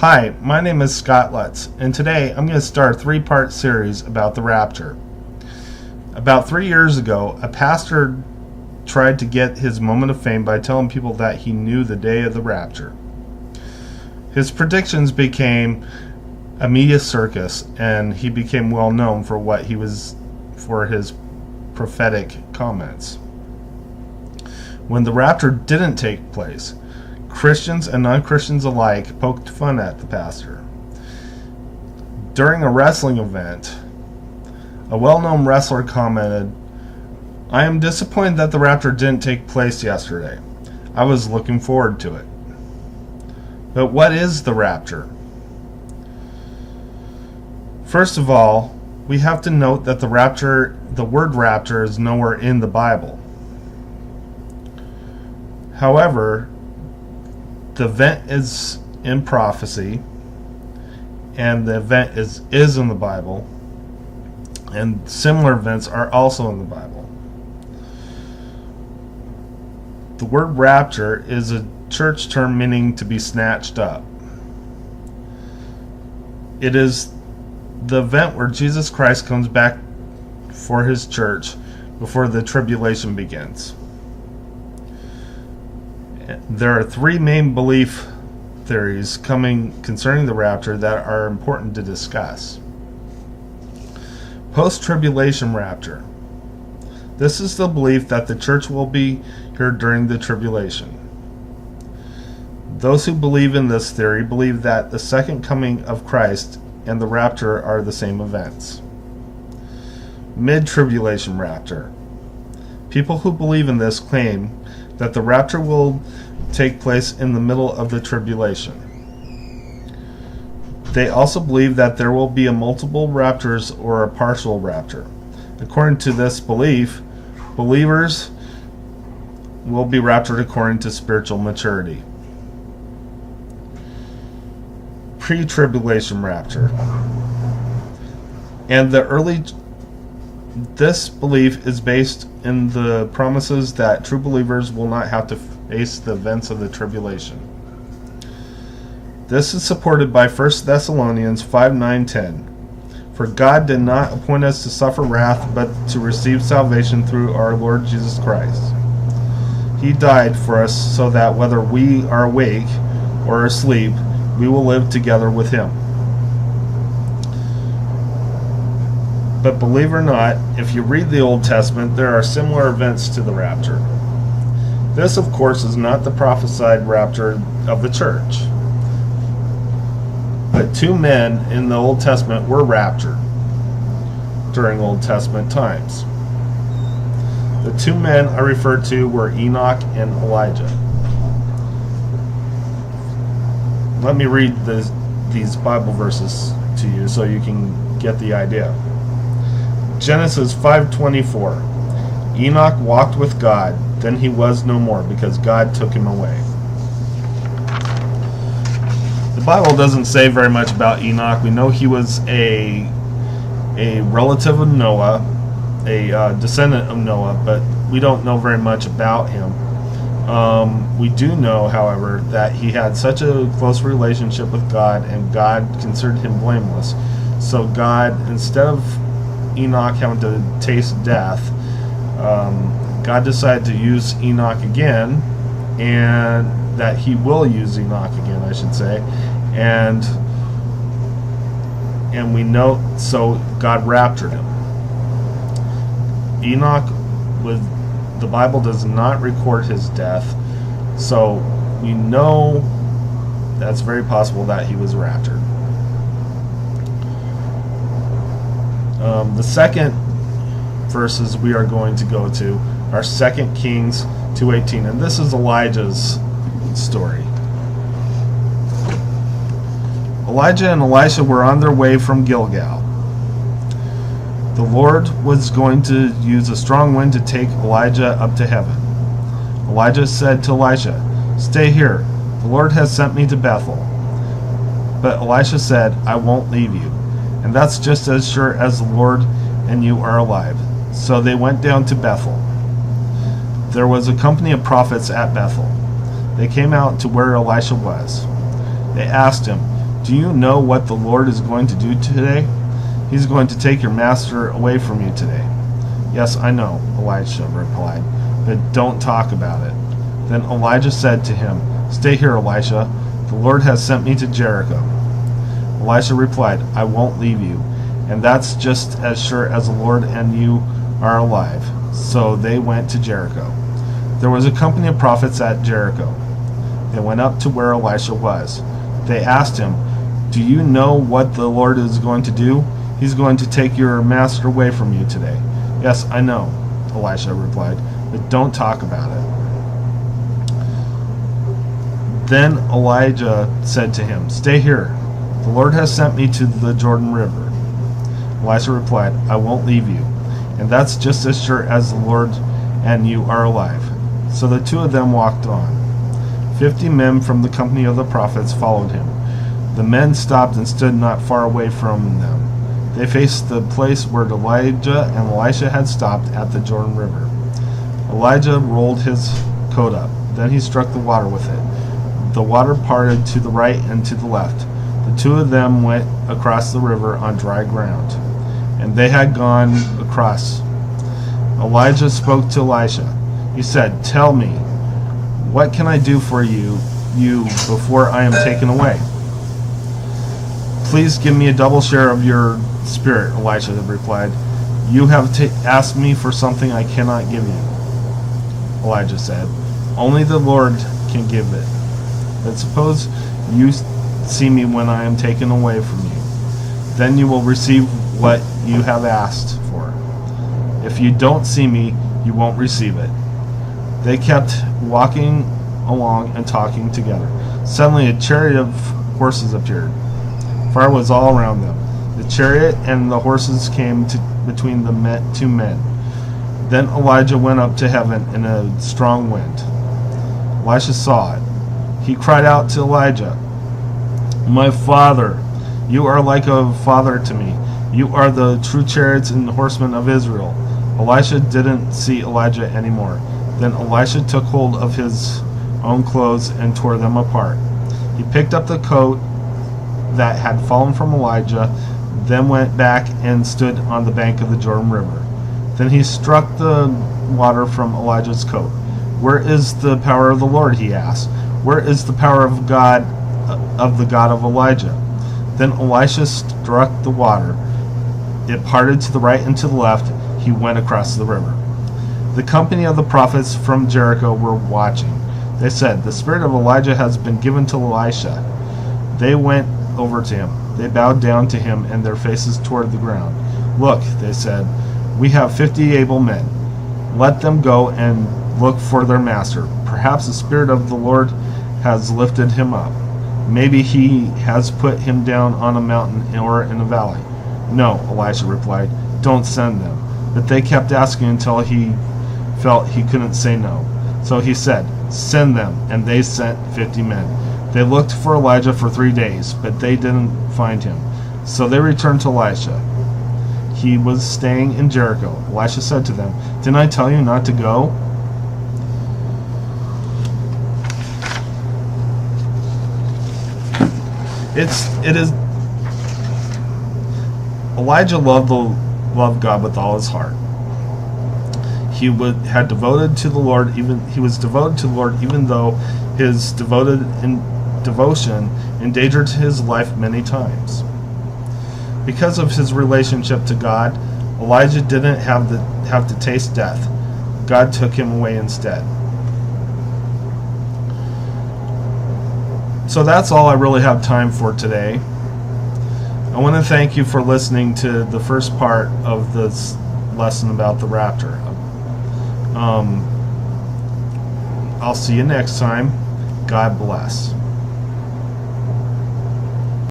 Hi, my name is Scott Lutz, and today I'm going to start a three-part series about the rapture. About 3 years ago, a pastor tried to get his moment of fame by telling people that he knew the day of the rapture. His predictions became a media circus, and he became well known for his prophetic comments. When the rapture didn't take place, Christians and non-Christians alike poked fun at the pastor. During a wrestling event, a well-known wrestler commented, "I am disappointed that the rapture didn't take place yesterday. I was looking forward to it." But what is the rapture? First of all, we have to note that the word rapture is nowhere in the Bible. However, the event is in prophecy, and the event is in the Bible, and similar events are also in the Bible. The word rapture is a church term meaning to be snatched up. It is the event where Jesus Christ comes back for his church before the tribulation begins. There are three main belief theories concerning the rapture that are important to discuss. Post-tribulation rapture. This is the belief that the church will be here during the tribulation. Those who believe in this theory believe that the second coming of Christ and the rapture are the same events. Mid-tribulation rapture. People who believe in this claim that the rapture will take place in the middle of the tribulation. They also believe that there will be a multiple raptures or a partial rapture. According to this belief, believers will be raptured according to spiritual maturity. Pre-tribulation rapture. And this belief is based in the promises that true believers will not have to face the events of the tribulation. This is supported by 1 Thessalonians 5:9-10. For God did not appoint us to suffer wrath, but to receive salvation through our Lord Jesus Christ. He died for us so that whether we are awake or asleep, we will live together with him. But believe it or not, if you read the Old Testament, there are similar events to the rapture. This, of course, is not the prophesied rapture of the church. But two men in the Old Testament were raptured during Old Testament times. The two men I referred to were Enoch and Elijah. Let me read these Bible verses to you so you can get the idea. Genesis 5:24. Enoch walked with God, then he was no more, because God took him away. The Bible doesn't say very much about Enoch. We know he was a relative of Noah, a descendant of Noah, but we don't know very much about him. We do know, however, that he had such a close relationship with God, and God considered him blameless. So God, instead of Enoch having to taste death, God decided to use Enoch again, and that he will use Enoch again, I should say, and we know, so God raptured him. Enoch, the Bible does not record his death, so we know that's very possible that he was raptured. The second verses we are going to go to are 2 Kings 2:18, and this is Elijah's story. Elijah and Elisha were on their way from Gilgal. The Lord was going to use a strong wind to take Elijah up to heaven. Elijah said to Elisha, "Stay here. The Lord has sent me to Bethel." But Elisha said, "I won't leave you. And that's just as sure as the Lord and you are alive." So they went down to Bethel. There was a company of prophets at Bethel. They came out to where Elisha was. They asked him, Do you know what the Lord is going to do today? He's going to take your master away from you today. Yes, I know, Elisha replied, but don't talk about it. Then Elijah said to him, Stay here, Elisha. The Lord has sent me to Jericho. Elisha replied, I won't leave you, and that's just as sure as the Lord and you are alive. So they went to Jericho. There was a company of prophets at Jericho. They went up to where Elisha was. They asked him, Do you know what the Lord is going to do? He's going to take your master away from you today. Yes, I know, Elisha replied, but don't talk about it. Then Elijah said to him, Stay here. The Lord has sent me to the Jordan River. Elisha replied, I won't leave you, and that's just as sure as the Lord and you are alive. So the two of them walked on. 50 men from the company of the prophets followed him. The men stopped and stood not far away from them. They faced the place where Elijah and Elisha had stopped at the Jordan River. Elijah rolled his coat up. Then he struck the water with it. The water parted to the right and to the left. The two of them went across the river on dry ground. And they had gone across. Elijah spoke to Elisha. He said, Tell me, what can I do for you before I am taken away? Please give me a double share of your spirit, Elisha replied. You have asked me for something I cannot give you. Elijah said, Only the Lord can give it. But suppose you see me when I am taken away from you. Then you will receive what you have asked for. If you don't see me, you won't receive it. They kept walking along and talking together. Suddenly a chariot of horses appeared. Fire was all around them. The chariot and the horses came between the two men. Then Elijah went up to heaven in a strong wind. Elisha saw it. He cried out to Elijah, My father, you are like a father to me. You are the true chariots and horsemen of Israel. Elisha didn't see Elijah anymore. Then Elisha took hold of his own clothes and tore them apart. He picked up the coat that had fallen from Elijah, then went back and stood on the bank of the Jordan River. Then he struck the water from Elijah's coat. Where is the power of the Lord? He asked. Where is the power of God, of the God of Elijah? Then Elisha struck the water. It parted to the right and to the left. He went across the river. The company of the prophets from Jericho were watching. They said, The spirit of Elijah has been given to Elisha. They went over to him. They bowed down to him and their faces toward the ground. Look, they said, we have 50 able men. Let them go and look for their master. Perhaps the Spirit of the Lord has lifted him up. Maybe he has put him down on a mountain or in a valley. No, Elisha replied, don't send them. But they kept asking until he felt he couldn't say no. So he said, send them, and they sent 50 men. They looked for Elijah for 3 days, but they didn't find him. So they returned to Elisha. He was staying in Jericho. Elisha said to them, Didn't I tell you not to go? It is. Elijah loved God with all his heart. He was devoted to the Lord, even though his devotion endangered his life many times. Because of his relationship to God, Elijah didn't have to taste death. God took him away instead. So that's all I really have time for today. I want to thank you for listening to the first part of this lesson about the rapture. I'll see you next time. God bless.